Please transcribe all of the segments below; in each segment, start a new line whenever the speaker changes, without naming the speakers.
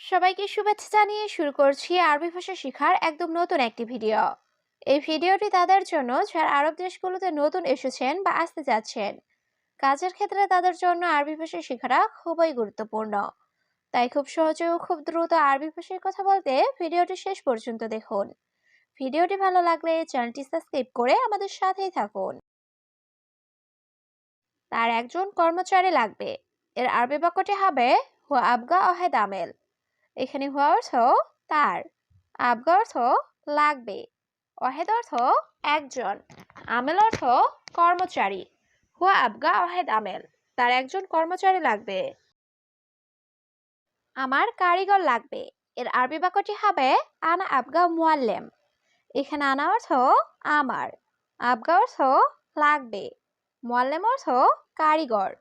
সবাইকে শুভেচ্ছা জানিয়ে শুরু করছি আরবি ভাষা শেখার একদম নতুন একটি ভিডিও। এই ভিডিওটি তাদের জন্য যারা আরব দেশগুলোতে নতুন এসেছেন বা আসতে যাচ্ছেন। কাজের ক্ষেত্রে তাদের জন্য আরবি ভাষা শেখাটা খুবই গুরুত্বপূর্ণ। তাই খুব সহজে ও খুব দ্রুত আরবি ভাষায় কথা বলতে ভিডিওটি শেষ পর্যন্ত দেখুন। ভিডিওটি ভালো লাগলে চ্যানেলটি সাবস্ক্রাইব করে আমাদের সাথেই থাকুন। তার একজন কর্মচারী লাগবে। এর আরবি বাক্যটি হবে হুয়া আবগা ওয়াহেদ আমেল। এখানে হুয়া অর্থ তার, আবগা অর্থ লাগবে, ওয়াহেদ অর্থ একজন, আমেল অর্থ কর্মচারী। হুয়া আবগা ওয়াহেদ আমেল, তার একজন কর্মচারী লাগবে। আমার কারিগর লাগবে। এর আরবি বাক্যটি হবে আনা আবগা মুআল্লেম। এখানে আনা অর্থ আমার, আবগা অর্থ লাগবে, মুআল্লেম অর্থ কারিগর।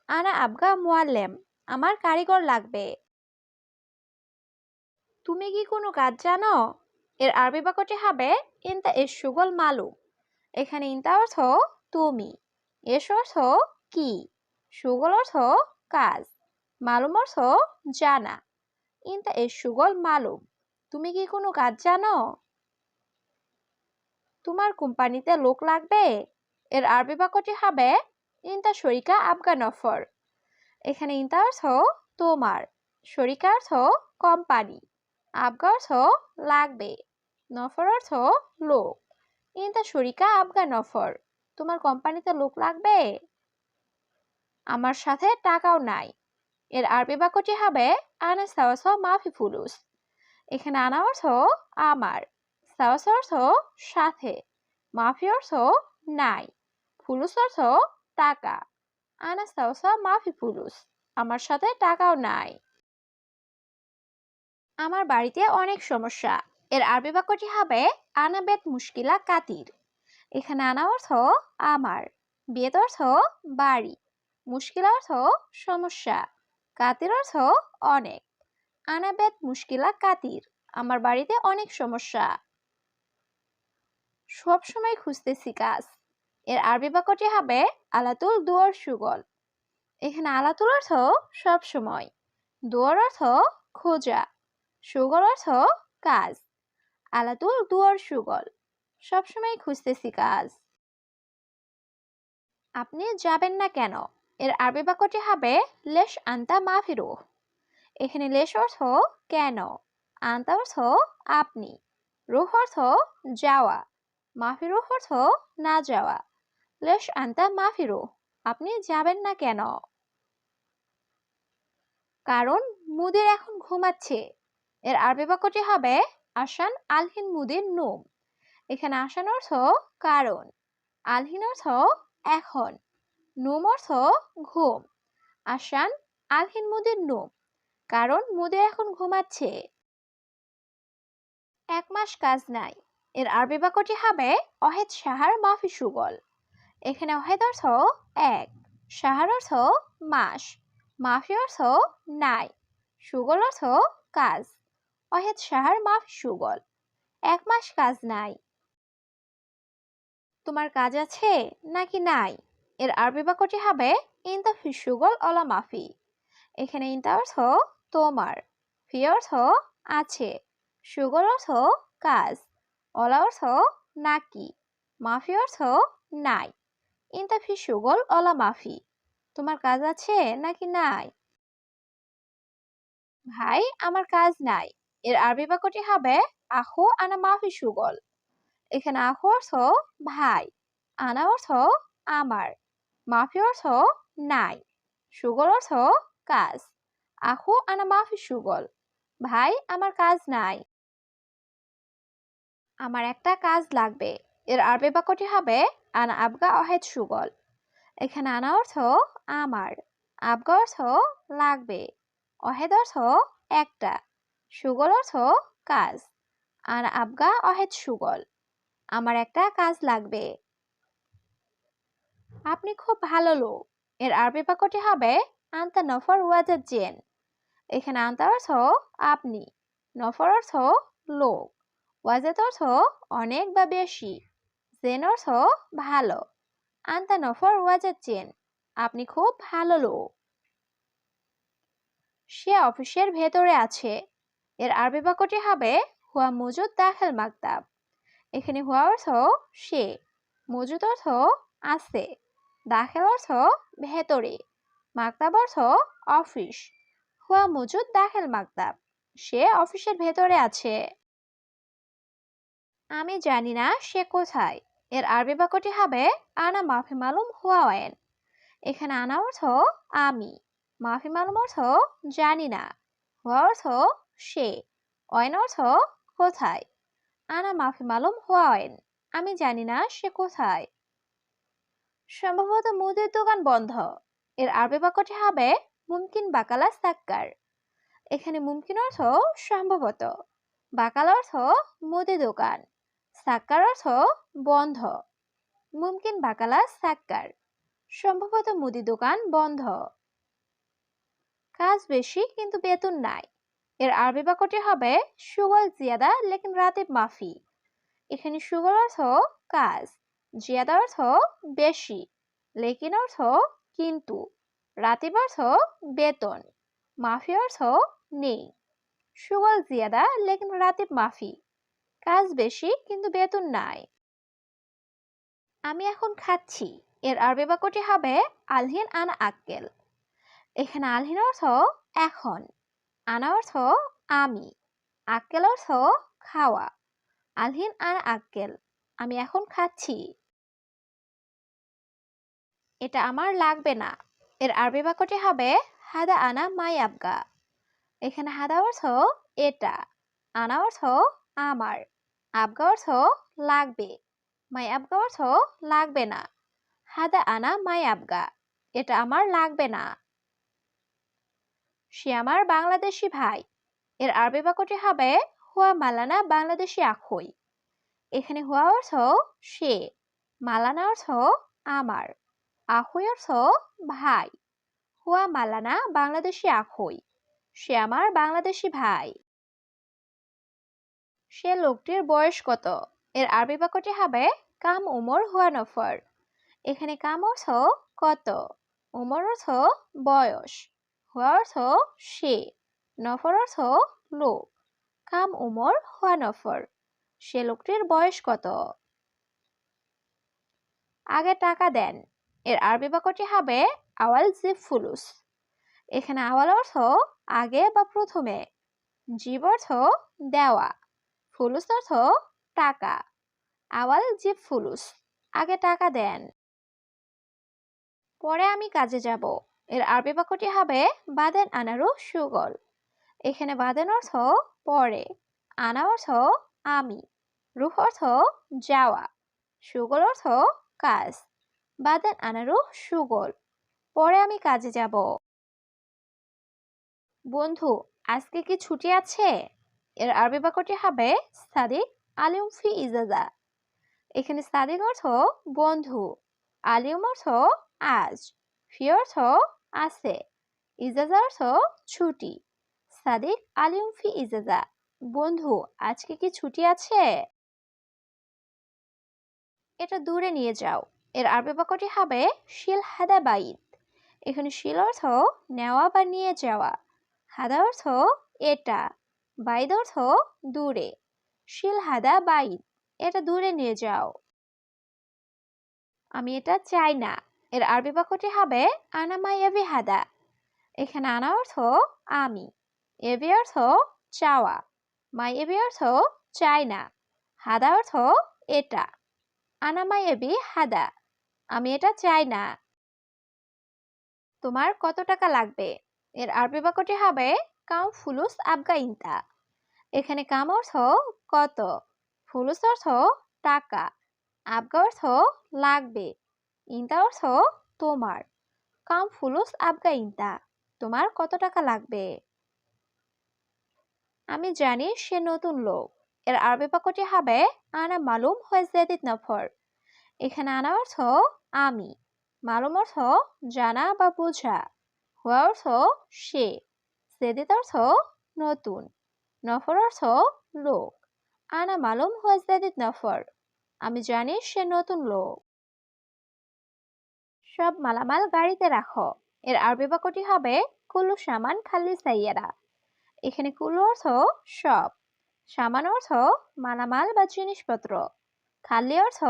আনা আবগা মুআল্লেম, আমার কারিগর লাগবে। তুমি কি কোনো কাজ জানো? এর আরবি বাক্যটি হবে ইনতা এস শুগল মালুম। এখানে ইনতা অর্থ তুমি, এস অর্থ কি, শুগল অর্থ কাজ, মালুম অর্থ জানা। ইনতা এস শুগল মালুম, তুমি কি কোনো কাজ জানো? তোমার কোম্পানিতে লোক লাগবে। এর আরবি বাক্যটি হবে ইনতা শরিকা আবগা নফর। এখানে ইনতা অর্থ তোমার, শরিকা অর্থ কোম্পানি, আবগা অর্থ লাগবে, নফর অর্থ লোক। ইনতা শরিকা আবগা নফর, তোমার কোম্পানিতে লোক লাগবে। আমার সাথে টাকাও নাই। এর আরবি বাক্যটি হবে আনা সাওয়াস মাফি ফুলুস। এখানে আনা অর্থ আমার, সাওয়াস অর্থ সাথে, মাফি অর্থ নাই, ফুলুস অর্থ টাকা। আনা সাওয়াস মাফি ফুলুস, আমার সাথে টাকাও নাই। আমার বাড়িতে অনেক সমস্যা। এর আরবি বাক্যটি হবে আনা বেত মুশকিলা কাতির। এখানে আনা অর্থ আমার, বেত অর্থ বাড়ি, মুশকিলা অর্থ সমস্যা, কাতির অর্থ অনেক। আনা বেত মুশকিলা কাতির, আমার বাড়িতে অনেক সমস্যা। সব সময় খুঁজতেছি কাজ। এর আরবি বাক্যটি হবে আলাতুল দুয়ার সুগল। এখানে আলাতুল অর্থ সব সময়, দুয়ার অর্থ খোঁজা, সুগল অর্থ কাজ। আলাতুল দুয়ার সুগল, সবসময় খুঁজতেছি কাজ। আপনি যাবেন না কেন? এর আরবি বাক্যটি হবে লেশ আন্তা মাফিরু। এখানে লেশ অর্থ কেন, আন্তা অর্থ আপনি, রুহ অর্থ যাওয়া, মাফিরুহ অর্থ না যাওয়া। লেশ আন্তা মাফিরু, আপনি যাবেন না কেন? কারণ মুদির এখন ঘুমাচ্ছে। এর আরবি বাক্যটি হবে আসান আলহিন মুদির নুম। এখানে আসান অর্থ কারণ, আলহিন অর্থ এখন, নুম অর্থ ঘুম। আসান আলহিন মুদির নুম, কারণ মুদির এখন ঘুমাচ্ছে। 1 মাস কাজ নাই। এর আরবি বাক্যটি হবে অহেদ সাহার মাফি সুগল। এখানে অহেদ অর্থ এক, সাহার অর্থ মাস, মাফি অর্থ নাই, সুগল অর্থ কাজ। অহেদ সাহার মাফি সুগল, 1 মাস কাজ নাই। তোমার কাজ আছে নাকি নাই? এর আরবি বাক্যটি হবে ইনতা ফি সুগল অলা মাফি। এখানে ইনতা অর্থ তোমার, ফি অর্থ আছে, সুগল অর্থ কাজ, অলা অর্থ নাকি, মাফি অর্থ নাই। ইনতা ফি সুগল অলা মাফি, তোমার কাজ আছে নাকি নাই? ভাই আমার কাজ নাই। এর আরবি বাক্যটি হবে আখু আনা মাফি সুগল। এখানে আখু অর্থ ভাই, আনা অর্থ আমার, মাফি অর্থ নাই, সুগল অর্থ কাজ। আখু আনা মাফি সুগল, ভাই আমার কাজ নাই। আমার একটা কাজ লাগবে। এর আরবি বাক্যটি হবে আনা আবগা অহেদ সুগল। এখানে আনা অর্থ আমার, আবগা অর্থ লাগবে, অহেদ অর্থ একটা, সুগল অর্থ কাজ। আনা আবগা অহেদ সুগল, আমার একটা কাজ লাগবে। আপনি খুব ভালো লোক। এর আরবি বাক্যটি হবে আন্তা নফর ওয়াজাদ জেন। এখানে আন্তা অর্থ আপনি, নফর অর্থ লোক, ওয়াজাদ অর্থ অনেক বা বেশি, জেন অর্থ ভালো। আন্তা নফর ওয়াজাদ জেন, আপনি খুব ভালো লোক। সে অফিসের ভেতরে আছে। এর আরবি বাক্যটি হবে হুয়া মজুদ দাখিল মাকতাব। এখানে হুয়া অর্থ সে, মজুদ অর্থ আছে, দাখিল অর্থ ভেতরে, মাকতাব অর্থ অফিস। হুয়া মজুদ দাখিল মাকতাব, সে অফিসের ভেতরে আছে। আমি জানি না সে কোথায়। এর আরবি বাক্যটি হবে আনা মাফি মালুম হুয়া ওয়েন। এখানে আনা অর্থ আমি, মাফি মালুম অর্থ জানি না, হুয়া অর্থ সে, ওয়েন অর্থ কোথায়। আনা মাফি মালুম হুয়া ওয়েন, আমি জানি না সে কোথায়। সম্ভবত মুদির দোকান বন্ধ। এর আরবি বাক্যটি হবে মুমকিন বাকালা সাক্কার। এখানে মুমকিন অর্থ সম্ভবত, বাকাল অর্থ মুদি দোকান, সাক্কার অর্থ বন্ধ। মুমকিন বাকালা সাক্কার, সম্ভবত মুদি দোকান বন্ধ। কাজ বেশি কিন্তু বেতন নাই। এর আরবি বাক্যটি হবে শুগল জিয়াদা লেকিন রাতিব মাফি। এখানে শুগল অর্থ কাজ, জিয়াদা অর্থ বেশি, লেকিন অর্থ কিন্তু, রাতিব অর্থ বেতন, মাফি অর্থ নেই। শুগল জিয়াদা লেকিন রাতিব মাফি, কাজ বেশি কিন্তু বেতন নাই। আমি এখন খাচ্ছি। এর আরবি বাক্যটি হবে আলহিন আনা আক্কেল। এখানে আলহিন অর্থ এখন, আনা অর্থ আমি, আক্কেল অর্থ খাওয়া। আলহিন আনা আক্কেল, আমি এখন খাচ্ছি। এটা আমার লাগবে না। এর আরবি বাক্যটি হবে হাদা আনা মাই আবগা। এখানে হাদা অর্থ এটা, আনা অর্থ আমার, আবগা অর্থ লাগবে, মাই আবগা অর্থ লাগবে না। হাদা আনা মাই আবগা, এটা আমার লাগবে না। সে আমার বাংলাদেশি ভাই। এর আরবি বাক্যটি হবে হুয়া মালানা বাংলাদেশি আখই। এখানে হুয়া অর্থ সে, মালানা অর্থ আমার, আখই অর্থ ভাই। হুয়া মালানা বাংলাদেশি আখই, সে আমার বাংলাদেশি ভাই। সে লোকটির বয়স কত? এর আরবি বাক্যটি হবে কাম উমর হুয়া নফর। এখানে কাম অর্থ কত, উমর অর্থ বয়স, হুয়া অর্থ সে, নফর অর্থ লোক। কাম উমর হুয়া নফর, সে লোকটির বয়স কত? আগে টাকা দেন। এর আরবি বাক্যটি হবে আওয়াল জিব ফুলুস। এখানে আওয়াল অর্থ আগে বা প্রথমে, জিব অর্থ দেওয়া, ফুলুস অর্থ টাকা। আওয়াল জিব ফুলুস, আগে টাকা দেন। পরে আমি কাজে যাব। এর আরবি বাক্যটি হবে বাদেন আনারু সুগল। এখানে বাদেন অর্থ পরে, আনা অর্থ আমি, রুহ অর্থ যাওয়া, সুগল অর্থ কাজ। বাদেন আনারু সুগল, পরে আমি কাজে যাব। বন্ধু, আজকে কি ছুটি আছে? এর আরবি বাক্যটি হবে সাদিক আলিম ফি ইজাজা। এখানে সাদিক অর্থ বন্ধু, আলিম অর্থ আজ, ফি অর্থ আছে, ইজাজা অর্থ ছুটি। সাদিক আলিম ফি ইজাজা, বন্ধু আজকে কি ছুটি আছে? এটা দূরে নিয়ে যাও। এর আরবি বাক্যটি হবে শিল হাদা বাইত। এখানে শিল অর্থ নেওয়া বা নিয়ে যাওয়া, হাদা অর্থ এটা, বাইদ অর্থ দূরে। শিল হাদা বাইত, এটা দূরে নিয়ে যাও। আমি এটা চাই না। এর আরবি বাক্যটি হবে আনা মাই এবি হাদা। এখানে আনা অর্থ আমি, এবি অর্থ চাওয়া, মাই এবি অর্থ চাই না, হাদা অর্থ এটা। আনা মাই এবি হাদা, আমি এটা চাই না। তোমার কত টাকা লাগবে? এর আরবি বাক্যটি হবে কাম ফুলুস আবগা ইনতা। এখানে কাম অর্থ কত, ফুলুস অর্থ টাকা, আবগা অর্থ লাগবে, ইনতা অর্থ তোমার। কাম ফুলুস আবগা ইনতা, তোমার কত টাকা লাগবে? আমি জানি সে নতুন লোক। এর আরবি বাক্যটি হবে আনা মালুম হয় জেদিদ নফর। এখানে আনা অর্থ আমি, মালুম অর্থ জানা বা বোঝা, হুয়া অর্থ সে, জেদিদ অর্থ নতুন, নফর অর্থ লোক। আনা মালুম হয় জেদিদ নফর, আমি জানি সে নতুন লোক। সব মালামাল গাড়িতে রাখো। এর আরবি বাক্যটি হবে কুল্লু সামান খালি সাইয়ারা। এখানে কুল্লু অর্থ সব, সামান অর্থ মালামাল বা জিনিসপত্র, খালি অর্থ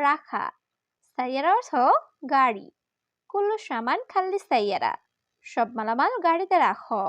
রাখা, সাইয়ারা অর্থ গাড়ি। কুল্লু সামান খাল্লি সাইয়ারা, সব মালামাল গাড়িতে রাখো।